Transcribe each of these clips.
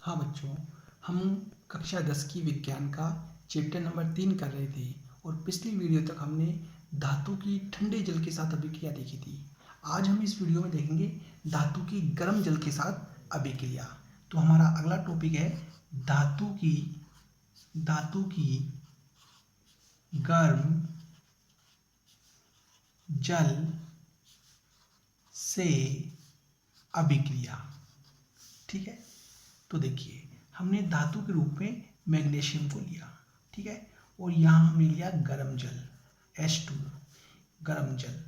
हाँ बच्चों, हम कक्षा 10 की विज्ञान का चैप्टर नंबर 3 कर रहे थे और पिछली वीडियो तक हमने धातु की ठंडे जल के साथ अभिक्रिया देखी थी। आज हम इस वीडियो में देखेंगे धातु की गर्म जल के साथ अभिक्रिया। तो हमारा अगला टॉपिक है धातु की गर्म जल से अभिक्रिया। ठीक है, तो देखिए हमने धातु के रूप में मैग्नीशियम को लिया, ठीक है, और यहाँ हमने लिया गर्म जल H2 गर्म जल।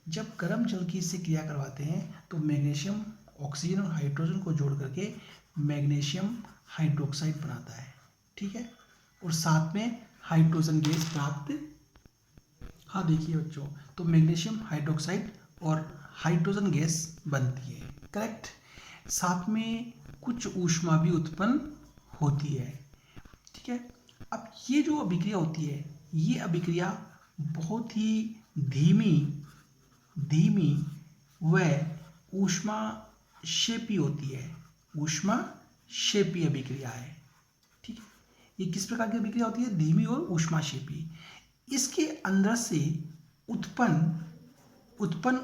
जब गर्म जल की इससे क्रिया करवाते हैं तो मैग्नीशियम ऑक्सीजन और हाइड्रोजन को जोड़ करके मैग्नीशियम हाइड्रोक्साइड बनाता है, ठीक है, और साथ में हाइड्रोजन गैस प्राप्त। हाँ देखिए बच्चों, तो मैग्नीशियम हाइड्रोक्साइड और हाइड्रोजन गैस बनती है, करेक्ट। साथ में कुछ ऊष्मा भी उत्पन्न होती है, ठीक है। अब ये जो अभिक्रिया होती है, ये अभिक्रिया बहुत ही धीमी व ऊष्माक्षेपी होती है। ऊष्माक्षेपी अभिक्रिया है, ठीक है। ये किस प्रकार की अभिक्रिया होती है? धीमी और ऊष्माक्षेपी। इसके अंदर से उत्पन्न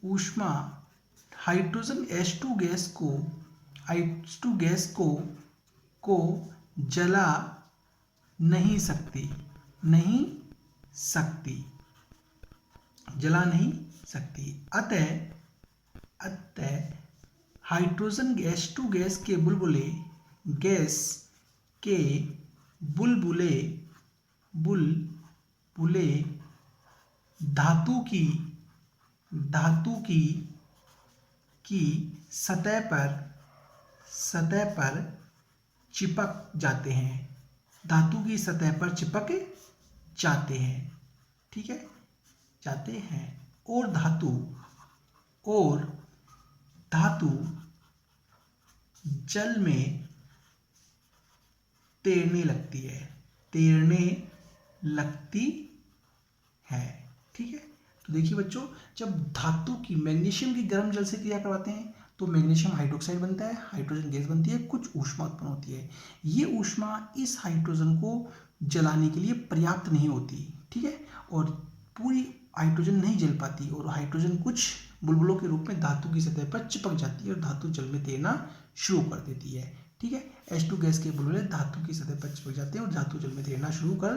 ऊष्मा हाइड्रोजन H2 गैस को जला नहीं सकती अतः हाइड्रोजन H2 गैस के बुलबुले धातु की सतह पर चिपक जाते हैं। धातु की सतह पर चिपक जाते हैं, ठीक है, जाते हैं। और धातु जल में तैरने लगती है, ठीक है। तो देखिए बच्चों, जब धातु की मैग्नीशियम की गर्म जल से क्रिया करवाते हैं तो मैग्नीशियम हाइड्रोक्साइड बनता है, हाइड्रोजन गैस बनती है, कुछ ऊष्मा उत्पन्न होती है। ये ऊष्मा इस हाइड्रोजन को जलाने के लिए पर्याप्त नहीं होती, ठीक है, और पूरी हाइड्रोजन नहीं जल पाती और हाइड्रोजन कुछ बुलबुलों के रूप में धातु की सतह पर चिपक जाती है और धातु जल में तैरना शुरू कर देती है, ठीक है। H2 गैस के बुलबुले धातु की सतह पर चिपक जाते हैं और धातु जल में तैरना शुरू कर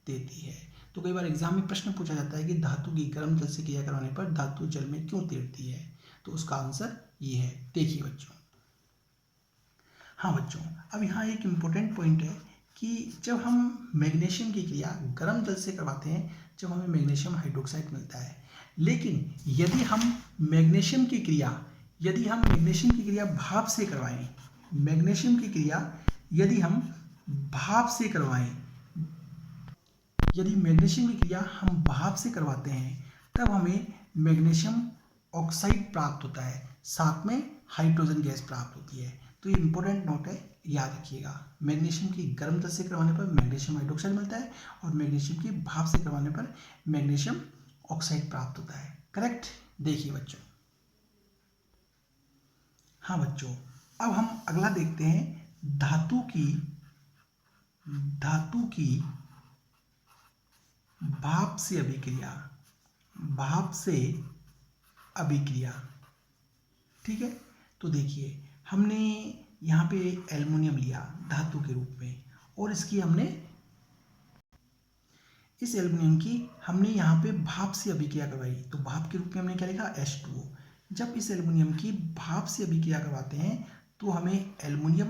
देती है। तो कई बार एग्जाम में प्रश्न पूछा जाता है कि धातु की गर्म जल से क्रिया करवाने पर धातु जल में क्यों तैरती है, तो उसका आंसर ये है। देखिए बच्चों, हाँ बच्चों, अब यहाँ एक इम्पोर्टेंट पॉइंट है कि जब हम मैग्नीशियम की क्रिया गर्म जल से करवाते हैं, जब हमें मैग्नीशियम हाइड्रोक्साइड मिलता है, लेकिन यदि हम मैग्नीशियम की क्रिया भाप से करवाएं, यदि हम भाप से करवाते हैं, तब हमें मैग्नीशियम ऑक्साइड प्राप्त होता है, साथ में हाइड्रोजन गैस प्राप्त होती है। तो ये इंपॉर्टेंट नोट है, याद रखिएगा। मैग्नीशियम की गर्म जल से करवाने पर मैग्नीशियम हाइड्रोक्साइड मिलता है और मैग्नीशियम की भाप से करवाने पर मैग्नीशियम ऑक्साइड प्राप्त होता है, करेक्ट। देखिए बच्चों, हाँ बच्चों, अब हम अगला देखते हैं धातु की भाप से अभिक्रिया, ठीक है। तो देखिए, हमने यहाँ पे एल्युमिनियम लिया धातु के रूप में और इस एल्युमिनियम की हमने यहाँ पे भाप से अभिक्रिया करवाई। तो भाप के रूप में हमने क्या लिखा? H2O। जब इस एल्युमिनियम की भाप से अभिक्रिया करवाते हैं तो हमें एल्युमिनियम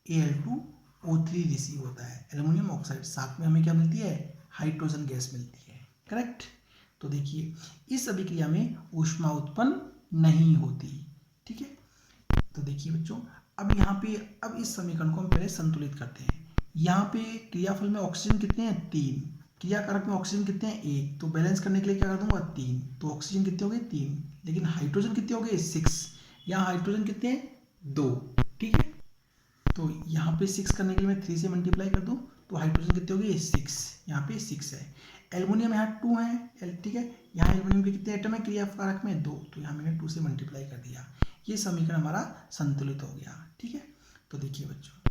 Al2O3 रिसीव होता है, एल्युमिनियम ऑक्साइड। साथ में हमें क्या मिलती है? हाइड्रोजन गैस मिलती है, करेक्ट। तो देखिए, इस अभिक्रिया में ऊष्मा उत्पन्न नहीं होती, ठीक है। तो देखिए बच्चों, अब इस समीकरण को हम पहले संतुलित करते हैं। यहाँ पे क्रियाफल में ऑक्सीजन कितने हैं? 3। क्रियाकारक में ऑक्सीजन कितने हैं? 1। तो बैलेंस करने के लिए क्या कर दूंगा? 3। तो ऑक्सीजन कितने हो गए? 3। लेकिन हाइड्रोजन कितने हो गए? 6। यहाँ हाइड्रोजन कितने हैं? 2, ठीक है। तो यहाँ पे 6 करने के लिए मैं 3 से मल्टीप्लाई कर दूँ तो हाइड्रोजन कितने हो गए? 6। यहाँ पे 6 है। एल्युमिनियम यहाँ 2 है, ठीक है। यहाँ एल्युमिनियम के कितने एटम है क्रियाकारक में? 2। तो यहाँ मैंने 2 से मल्टीप्लाई कर दिया। ये समीकरण हमारा संतुलित हो गया। ठीक है, तो देखिए बच्चों,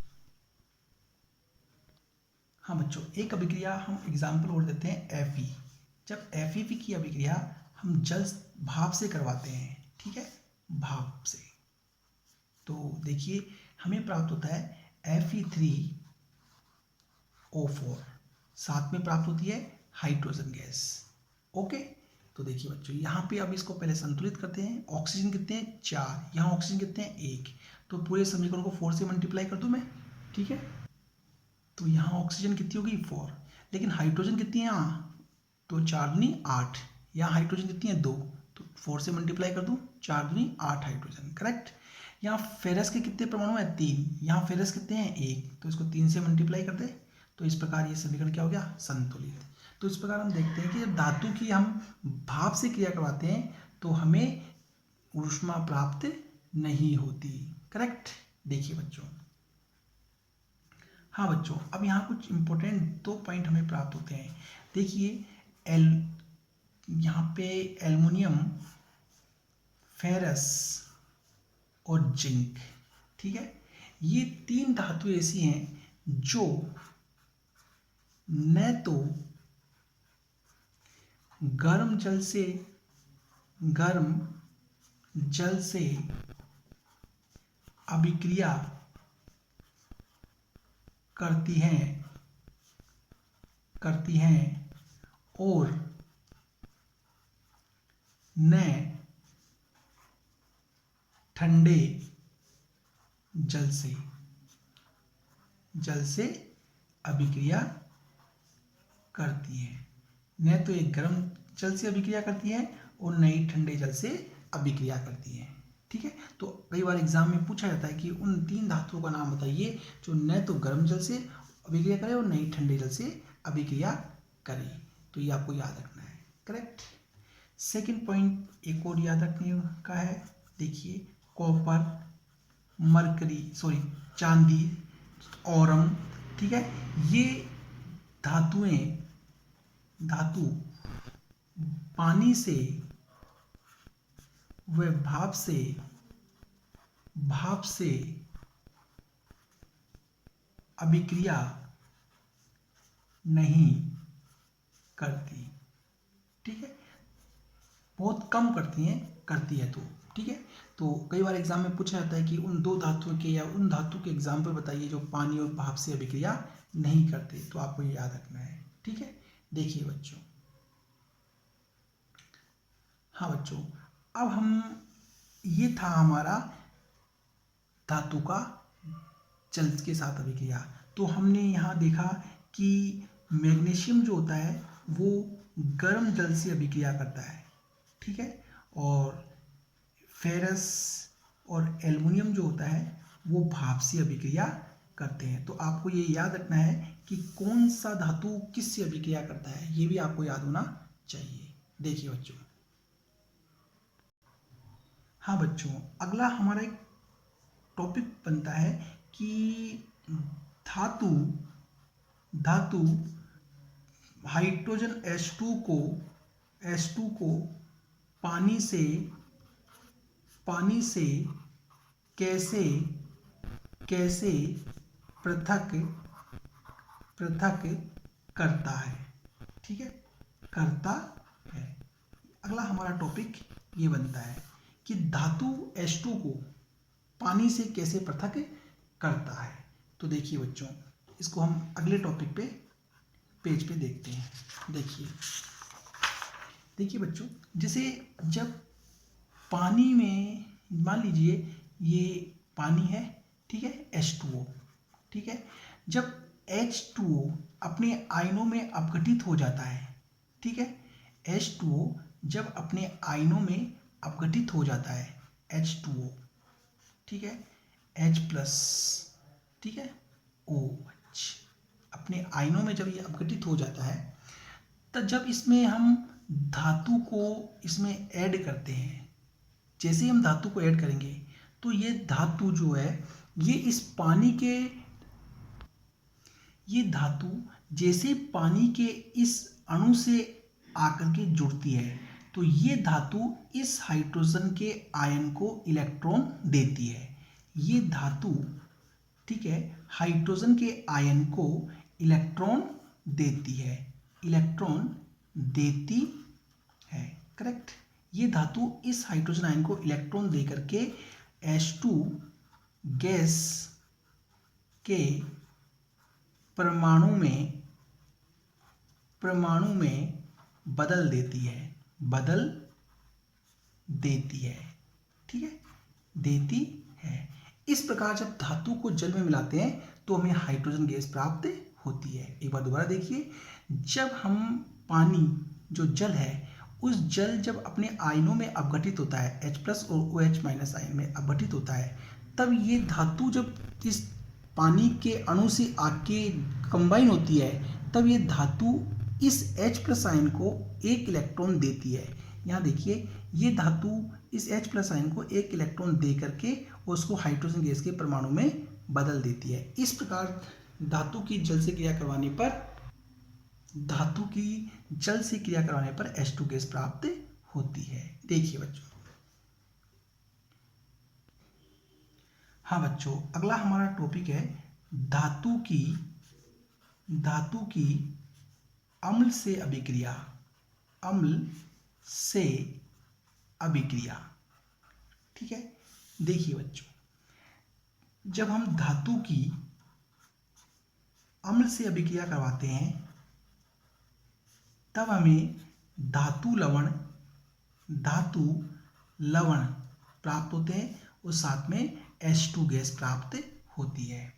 हाँ बच्चों, एक अभिक्रिया हम एग्जाम्पल और देते हैं Fe। जब FeP की अभिक्रिया हम जल भाप से करवाते हैं, ठीक है, भाप से, तो देखिए हमें प्राप्त होता है Fe3O4, साथ में प्राप्त होती है हाइड्रोजन गैस। ओके, तो देखिए बच्चों, यहाँ पे अब इसको पहले संतुलित करते हैं। ऑक्सीजन कितने हैं 4, यहाँ ऑक्सीजन कितने हैं 1, तो पूरे समीकरण को 4 से मल्टीप्लाई कर दूं मैं। ठीक है, तो यहाँ ऑक्सीजन कितनी होगी 4, लेकिन हाइड्रोजन कितनी है यहाँ, तो 4 दूनी 8, यहाँ हाइड्रोजन कितनी है 2, तो 4 से मल्टीप्लाई कर दूं, 4 दूनी 8 हाइड्रोजन, करेक्ट। यहाँ फेरस के कितने परमाणु हैं 3, यहाँ फेरस कितने हैं 1, तो इसको 3 से मल्टीप्लाई कर दे, तो इस प्रकार ये समीकरण क्या हो गया, संतुलित। तो इस प्रकार हम देखते हैं कि जब धातु की हम भाप से क्रिया करवाते हैं तो हमें ऊष्मा प्राप्त नहीं होती, करेक्ट। देखिए बच्चों, हाँ बच्चों, अब यहाँ कुछ इंपॉर्टेंट 2 पॉइंट हमें प्राप्त होते हैं। देखिए यहाँ पे एल्युमिनियम, फेरस और जिंक, ठीक है, ये 3 धातु ऐसी हैं जो न तो गर्म जल से अभिक्रिया करती हैं और न ठंडे जल से अभिक्रिया करती है। न तो एक गर्म जल से अभिक्रिया करती है और न ही ठंडे जल से अभिक्रिया करती है। ठीक है, तो कई बार एग्जाम में पूछा जाता है कि उन 3 धातुओं का नाम बताइए जो न तो गर्म जल से अभिक्रिया करे और न ही ठंडे जल से अभिक्रिया करे, तो ये आपको याद रखना है, करेक्ट। सेकंड पॉइंट एक और याद रखने का है, देखिए कॉपर, चांदी, औरम, ठीक है, ये धातु पानी से व भाप से अभिक्रिया नहीं करती। ठीक है, बहुत कम करती है तो, ठीक है। तो कई बार एग्जाम में पूछा जाता है कि उन 2 धातुओं के या उन धातु के एग्जाम्पल बताइए जो पानी और भाप से अभिक्रिया नहीं करते, तो आपको ये याद रखना है। ठीक है, देखिए बच्चों, हाँ बच्चों, अब हम, ये था हमारा धातु का जल के साथ अभिक्रिया। तो हमने यहाँ देखा कि मैग्नीशियम जो होता है वो गर्म जल से अभिक्रिया करता है, ठीक है, और फेरस और एल्युमिनियम जो होता है वो भाप से अभिक्रिया करते हैं। तो आपको ये याद रखना है कि कौन सा धातु किस से अभिक्रिया करता है, ये भी आपको याद होना चाहिए। देखिए बच्चों, हाँ बच्चों, अगला हमारा एक टॉपिक बनता है कि धातु हाइड्रोजन H2 को पानी से कैसे पृथक करता है, ठीक है, करता है। अगला हमारा टॉपिक ये बनता है कि धातु H2 को पानी से कैसे पृथक करता है। तो देखिए बच्चों, इसको हम अगले टॉपिक पे पेज पे देखते हैं। देखिए बच्चों, जैसे जब पानी में, मान लीजिए ये पानी है, ठीक है, H2O, ठीक है, जब H2O अपने आयनों में अपघटित हो जाता है, ठीक है, H2O जब अपने आयनों में अपघटित हो जाता है, H2O, ठीक है, H+, ठीक है, OH अपने आयनों में जब ये अपघटित हो जाता है, तब जब इसमें हम धातु को इसमें ऐड करते हैं, जैसे ही हम धातु को ऐड करेंगे तो ये धातु जो है ये धातु जैसे पानी के इस अणु से आकर के जुड़ती है, तो ये धातु इस हाइड्रोजन के आयन को इलेक्ट्रॉन देती है। ये धातु, ठीक है, हाइड्रोजन के आयन को इलेक्ट्रॉन देती है, इलेक्ट्रॉन देती है, करेक्ट। ये धातु इस हाइड्रोजन आयन को इलेक्ट्रॉन दे करके H2 गैस के परमाणु में बदल देती है, ठीक है, देती है। इस प्रकार जब धातु को जल में मिलाते हैं तो हमें हाइड्रोजन गैस प्राप्त होती है। एक बार दोबारा देखिए, जब हम पानी जो जल है, उस जल जब अपने आयनों में अपघटित होता है, H+ और OH- आयन में अपघटित होता है, तब ये धातु जब इस पानी के अणु से आके कंबाइन होती है, तब ये धातु इस H+ आयन को एक इलेक्ट्रॉन देती है। यहाँ देखिए, ये धातु इस H+ आयन को एक इलेक्ट्रॉन दे करके उसको हाइड्रोजन गैस के परमाणु में बदल देती है। इस प्रकार धातु की जल से क्रिया करवाने पर H2 गैस प्राप्त होती है। देखिए बच्चों, हाँ बच्चों, अगला हमारा टॉपिक है धातु की अम्ल से अभिक्रिया, ठीक है। देखिए बच्चों, जब हम धातु की अम्ल से अभिक्रिया करवाते हैं तब हमें धातु लवण प्राप्त होते हैं और साथ में H2 गैस प्राप्त होती है,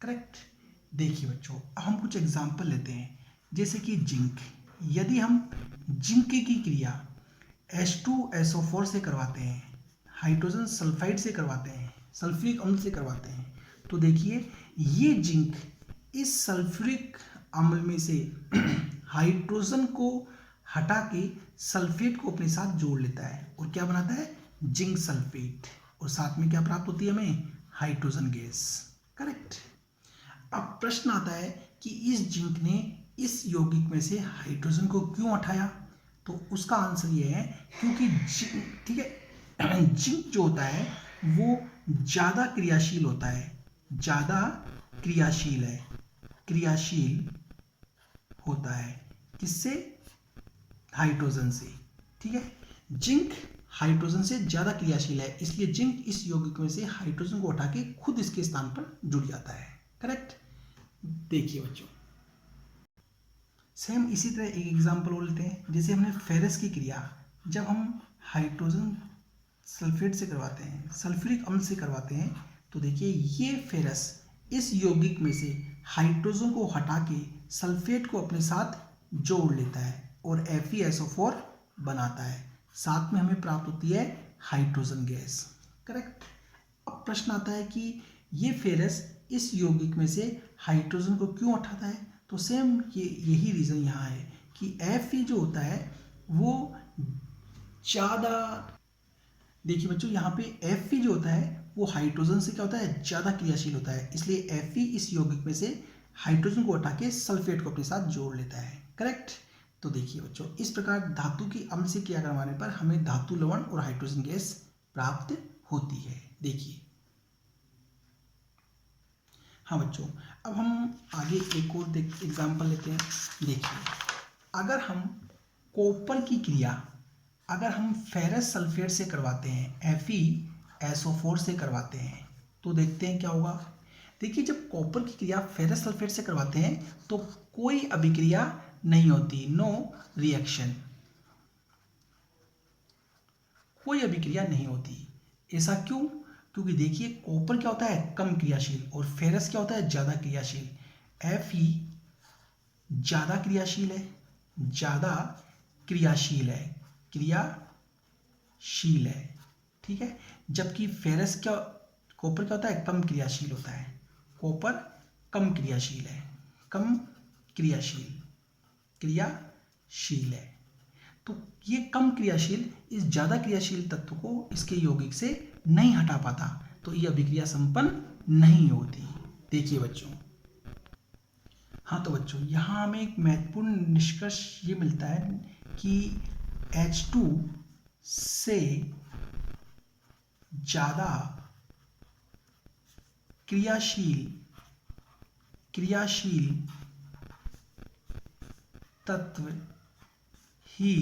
करेक्ट। देखिए बच्चों, अब हम कुछ एग्जाम्पल लेते हैं, जैसे कि जिंक। यदि हम जिंक की क्रिया H2SO4 से करवाते हैं, हाइड्रोजन सल्फाइड से करवाते हैं, सल्फ्यूरिक अम्ल से करवाते हैं, तो देखिए ये जिंक इस सल्फ्यूरिक अम्ल में से हाइड्रोजन को हटा के सल्फेट को अपने साथ जोड़ लेता है और क्या बनाता है, जिंक सल्फेट, और साथ में क्या प्राप्त होती है हमें, हाइड्रोजन गैस, करेक्ट। अब प्रश्न आता है कि इस जिंक ने इस यौगिक में से हाइड्रोजन को क्यों हटाया, तो उसका आंसर ये है क्योंकि ठीक है, जिंक जो होता है वो ज़्यादा क्रियाशील होता है, ज़्यादा क्रियाशील होता है, किससे, हाइड्रोजन से, ठीक है। जिंक हाइड्रोजन से ज़्यादा क्रियाशील है, इसलिए जिंक इस यौगिक में से हाइड्रोजन को हटा के खुद इसके स्थान पर जुड़ जाता है, करेक्ट। देखिए बच्चों, सेम इसी तरह एक एग्जांपल और लेते हैं, जैसे हमने फेरस की क्रिया जब हम हाइड्रोजन सल्फेट से करवाते हैं, सल्फ्यूरिक अम्ल से करवाते हैं, तो देखिए ये फेरस इस यौगिक में से हाइड्रोजन को हटा के सल्फेट को अपने साथ जोड़ लेता है और FeSO4 बनाता है, साथ में हमें प्राप्त होती है हाइड्रोजन गैस, करेक्ट। अब प्रश्न आता है कि ये फेरस इस यौगिक में से हाइड्रोजन को क्यों हटाता है, तो सेम यही रीज़न यहाँ है कि Fe जो होता है वो ज़्यादा, देखिए बच्चों यहाँ पे Fe जो होता है वो हाइड्रोजन से क्या होता है, ज़्यादा क्रियाशील होता है, इसलिए Fe इस यौगिक में से हाइड्रोजन को हटा के सल्फेट को अपने साथ जोड़ लेता है, करेक्ट। तो देखिए बच्चों, इस प्रकार धातु की अम्ल से क्रिया करवाने पर हमें धातु लवण और हाइड्रोजन गैस प्राप्त होती है। देखिए, हाँ बच्चों, अब हम आगे एक और एग्जाम्पल लेते हैं। देखिए, अगर हम कॉपर की क्रिया अगर हम फेरस सल्फेट से करवाते हैं, FeSO4 से करवाते हैं, तो देखते हैं क्या होगा। देखिए, जब कॉपर की क्रिया फेरस सल्फेट से करवाते हैं तो कोई अभिक्रिया नहीं होती, नो रिएक्शन, कोई अभिक्रिया नहीं होती। ऐसा क्यों? क्योंकि देखिए कॉपर क्या होता है, कम क्रियाशील, और फेरस क्या होता है, ज़्यादा क्रियाशील। Fe ज़्यादा क्रियाशील है, क्रियाशील है, ठीक है। जबकि फेरस क्या, कॉपर क्या होता है, कम क्रियाशील होता है। कॉपर कम क्रियाशील है, क्रियाशील है। तो ये कम क्रियाशील इस ज़्यादा क्रियाशील तत्व को इसके यौगिक से नहीं हटा पाता, तो ये अभिक्रिया संपन्न नहीं होती। देखिए बच्चों, हाँ तो बच्चों, यहाँ हमें एक महत्वपूर्ण निष्कर्ष ये मिलता है कि H2 से ज़्यादा क्रियाशील तत्व ही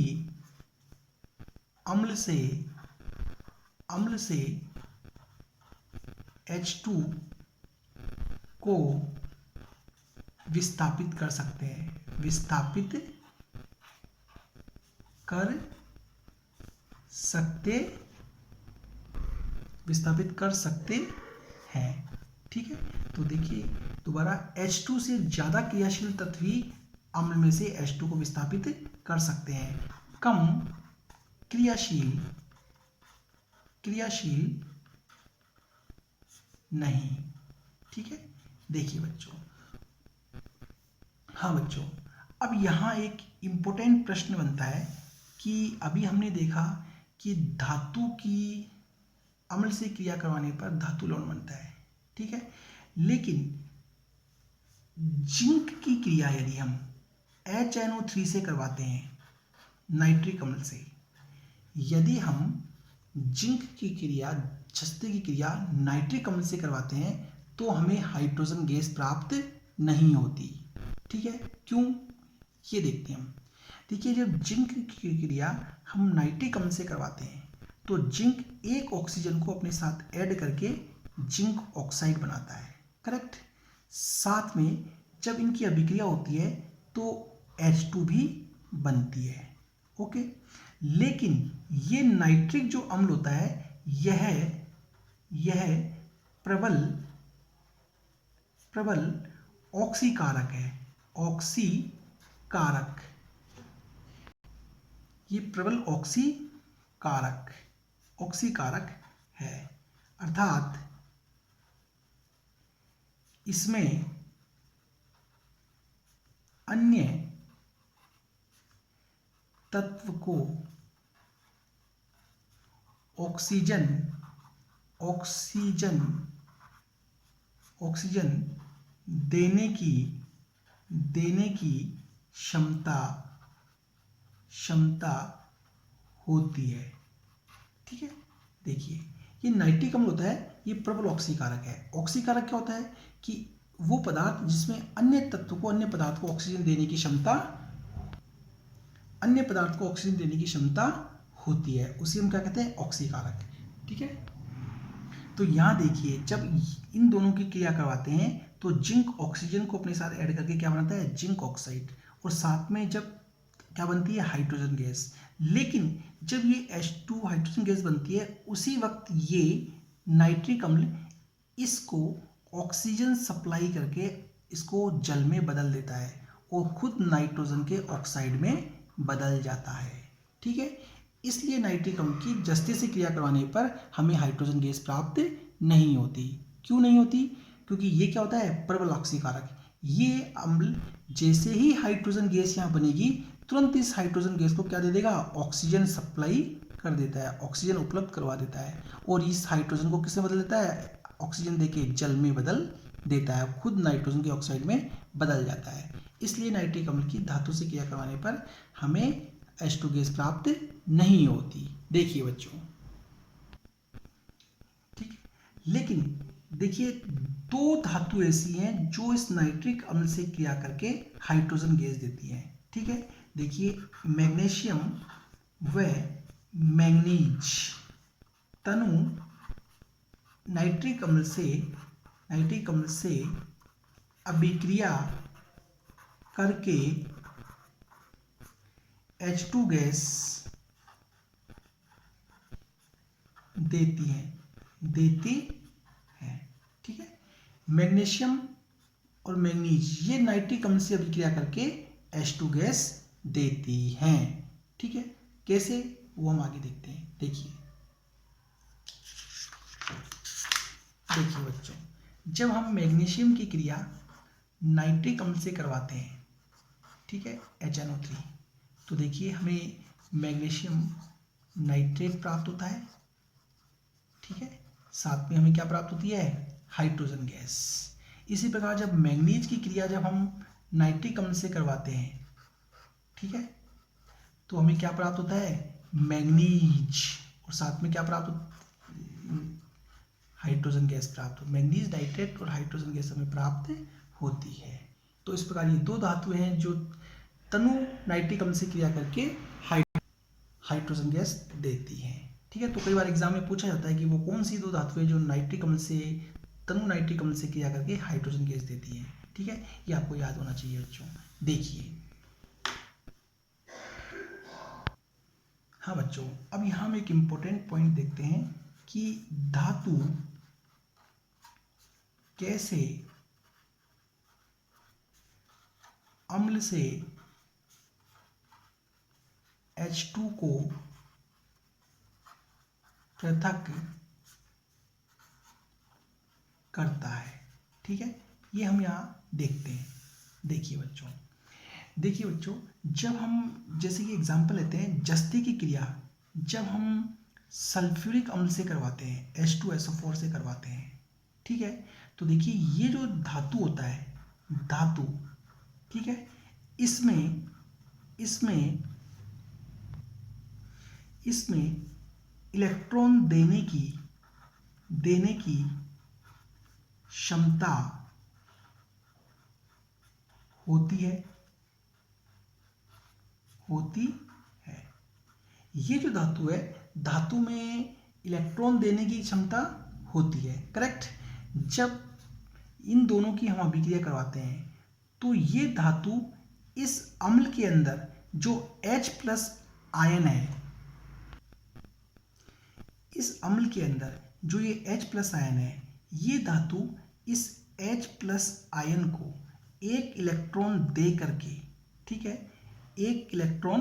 अम्ल से H2 को विस्थापित कर सकते हैं, विस्थापित कर सकते हैं। ठीक है, तो देखिए दोबारा H2 से ज़्यादा क्रियाशील तत्व ही अम्ल में से H2 को विस्थापित कर सकते हैं। कम क्रियाशील नहीं। ठीक है, देखिए बच्चों, हाँ बच्चों, अब यहाँ एक इम्पोर्टेंट प्रश्न बनता है कि अभी हमने देखा कि धातु की अम्ल से क्रिया करवाने पर धातु लवण बनता है। ठीक है, लेकिन जिंक की क्रिया यदि हम HNO3 से करवाते हैं, नाइट्रिक अम्ल से, यदि हम जिंक की क्रिया, जस्ते की क्रिया नाइट्रिक अम्ल से करवाते हैं तो हमें हाइड्रोजन गैस प्राप्त नहीं होती। ठीक है, क्यों, ये देखते हैं हम। देखिए, जब जिंक की क्रिया हम नाइट्रिक अम्ल से करवाते हैं तो जिंक एक ऑक्सीजन को अपने साथ ऐड करके जिंक ऑक्साइड बनाता है, करेक्ट। साथ में जब इनकी अभिक्रिया होती है तो H2 भी बनती है, ओके। लेकिन ये नाइट्रिक जो अम्ल होता है यह प्रबल ऑक्सीकारक है, ये प्रबल ऑक्सीकारक है, अर्थात इसमें अन्य तत्व को ऑक्सीजन देने की क्षमता होती है। ठीक है, देखिए ये नाइट्रिक अम्ल होता है, ये प्रबल ऑक्सीकारक है। ऑक्सीकारक क्या होता है कि वो पदार्थ जिसमें अन्य पदार्थ को ऑक्सीजन देने की क्षमता होती है, उसी हम क्या कहते हैं, ऑक्सीकारक। ठीक है, तो यहाँ देखिए जब इन दोनों की क्रिया करवाते हैं तो जिंक ऑक्सीजन को अपने साथ ऐड करके क्या बनाता है, जिंक ऑक्साइड, और साथ में जब क्या बनती है, हाइड्रोजन गैस। लेकिन जब ये H2 हाइड्रोजन गैस बनती है, उसी वक्त ये नाइट्रिक अम्ल इसको ऑक्सीजन सप्लाई करके इसको जल में बदल देता है और खुद नाइट्रोजन के ऑक्साइड में बदल जाता है। ठीक है, इसलिए नाइट्रिक अम्ल की जस्ते से क्रिया करवाने पर हमें हाइड्रोजन गैस प्राप्त नहीं होती। क्यों नहीं होती, क्योंकि ये क्या होता है, प्रबल ऑक्सीकारक। ये अम्ल जैसे ही हाइड्रोजन गैस यहाँ बनेगी तुरंत इस हाइड्रोजन गैस को क्या दे देगा, ऑक्सीजन सप्लाई कर देता है, ऑक्सीजन उपलब्ध करवा देता है, और इस हाइड्रोजन को किसमें बदल देता है, ऑक्सीजन देके जल में बदल देता है, खुद नाइट्रोजन के ऑक्साइड में बदल जाता है। इसलिए नाइट्रिक अम्ल की धातु से क्रिया करवाने पर हमें H2 गैस प्राप्त नहीं होती। देखिए बच्चों, ठीक है, लेकिन देखिए दो धातु ऐसी हैं जो इस नाइट्रिक अम्ल से क्रिया करके हाइड्रोजन गैस देती हैं। ठीक है, देखिए मैग्नीशियम व मैंगनीज तनु नाइट्रिक अम्ल से अभिक्रिया करके H2 गैस देती हैं। ठीक है, मैग्नीशियम और मैंगनीज ये नाइट्रिक अम्ल से अभिक्रिया करके H2 गैस देती हैं। ठीक है, कैसे, वो हम आगे देखते हैं। देखिए बच्चों, जब हम मैग्नीशियम की क्रिया नाइट्रिक अम्ल से करवाते हैं, ठीक है, HNO3, तो देखिए हमें मैग्नीशियम नाइट्रेट प्राप्त होता है। ठीक है, साथ में हमें क्या प्राप्त होती है, हाइड्रोजन गैस। इसी प्रकार जब मैंगनीज की क्रिया जब हम नाइट्रिक अम्ल से करवाते हैं, ठीक है, तो हमें क्या प्राप्त होता है, मैग्नीज, और साथ में क्या प्राप्त, हाइड्रोजन गैस प्राप्त हो, मैग्नीज नाइट्रेट और हाइड्रोजन गैस हमें प्राप्त होती है। तो इस प्रकार ये दो धातुएं हैं जो तनु नाइट्रिक अम्ल से क्रिया करके हाइड्रोजन गैस देती हैं। ठीक है, तो कई बार एग्जाम में पूछा जाता है कि वो कौन सी दो धातुएं जो नाइट्रिक अम्ल से, तनु नाइट्रिक अम्ल से क्रिया करके हाइड्रोजन गैस देती हैं। ठीक है, ये आपको याद होना चाहिए बच्चों। देखिए, हाँ बच्चों, अब यहाँ हम एक इम्पोर्टेंट पॉइंट देखते हैं कि धातु कैसे अम्ल से H2 को पृथक करता है। ठीक है, ये हम यहाँ देखते हैं। देखिए बच्चों, जब हम जैसे कि एग्जांपल लेते हैं, जस्ते की क्रिया जब हम सल्फ्यूरिक अम्ल से करवाते हैं, H2SO4 से करवाते हैं। ठीक है, तो देखिए ये जो धातु होता है, धातु, ठीक है, इसमें इलेक्ट्रॉन देने की क्षमता होती है। ये जो धातु है, धातु में इलेक्ट्रॉन देने की क्षमता होती है, करेक्ट। जब इन दोनों की हम अभिक्रिया करवाते हैं तो ये धातु इस अम्ल के अंदर जो H+ आयन है, इस अम्ल के अंदर जो ये H+ आयन है, ये धातु इस H+ आयन को एक इलेक्ट्रॉन दे करके, ठीक है, एक इलेक्ट्रॉन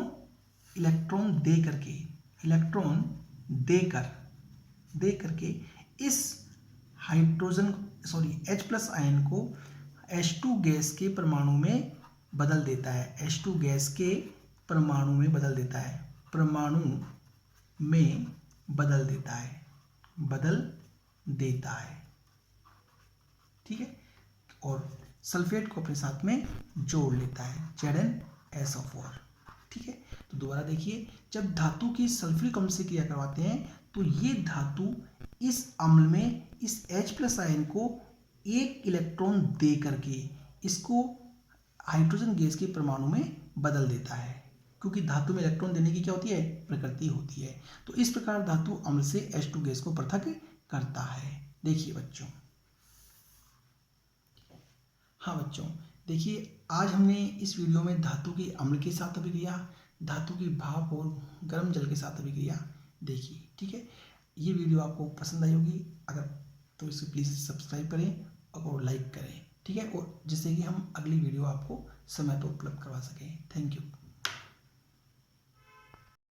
दे करके इस H+ आयन को H2 गैस के परमाणु में बदल देता है। H2 गैस के परमाणु में बदल देता है, ठीक है, और सल्फेट को अपने साथ में जोड़ लेता है, ZnSO4। ठीक है, तो दोबारा देखिए, जब धातु की सल्फ्यूरिक अम्ल से क्रिया करवाते हैं तो ये धातु इस अम्ल में इस H+ आयन को एक इलेक्ट्रॉन दे करके इसको हाइड्रोजन गैस के परमाणु में बदल देता है, क्योंकि धातु में इलेक्ट्रॉन देने की क्या होती है, प्रकृति होती है। तो इस प्रकार धातु अम्ल से H2 गैस को पृथक करता है। देखिए बच्चों, हाँ बच्चों, देखिए आज हमने इस वीडियो में धातु की अम्ल के साथ अभिक्रिया, धातु की भाप और गर्म जल के साथ अभिक्रिया देखी। ठीक है, ये वीडियो आपको पसंद आई होगी, अगर तो इसे प्लीज़ सब्सक्राइब करें और लाइक करें। ठीक है, और जिससे कि हम अगली वीडियो आपको समय पर उपलब्ध करवा सकें। Thank you.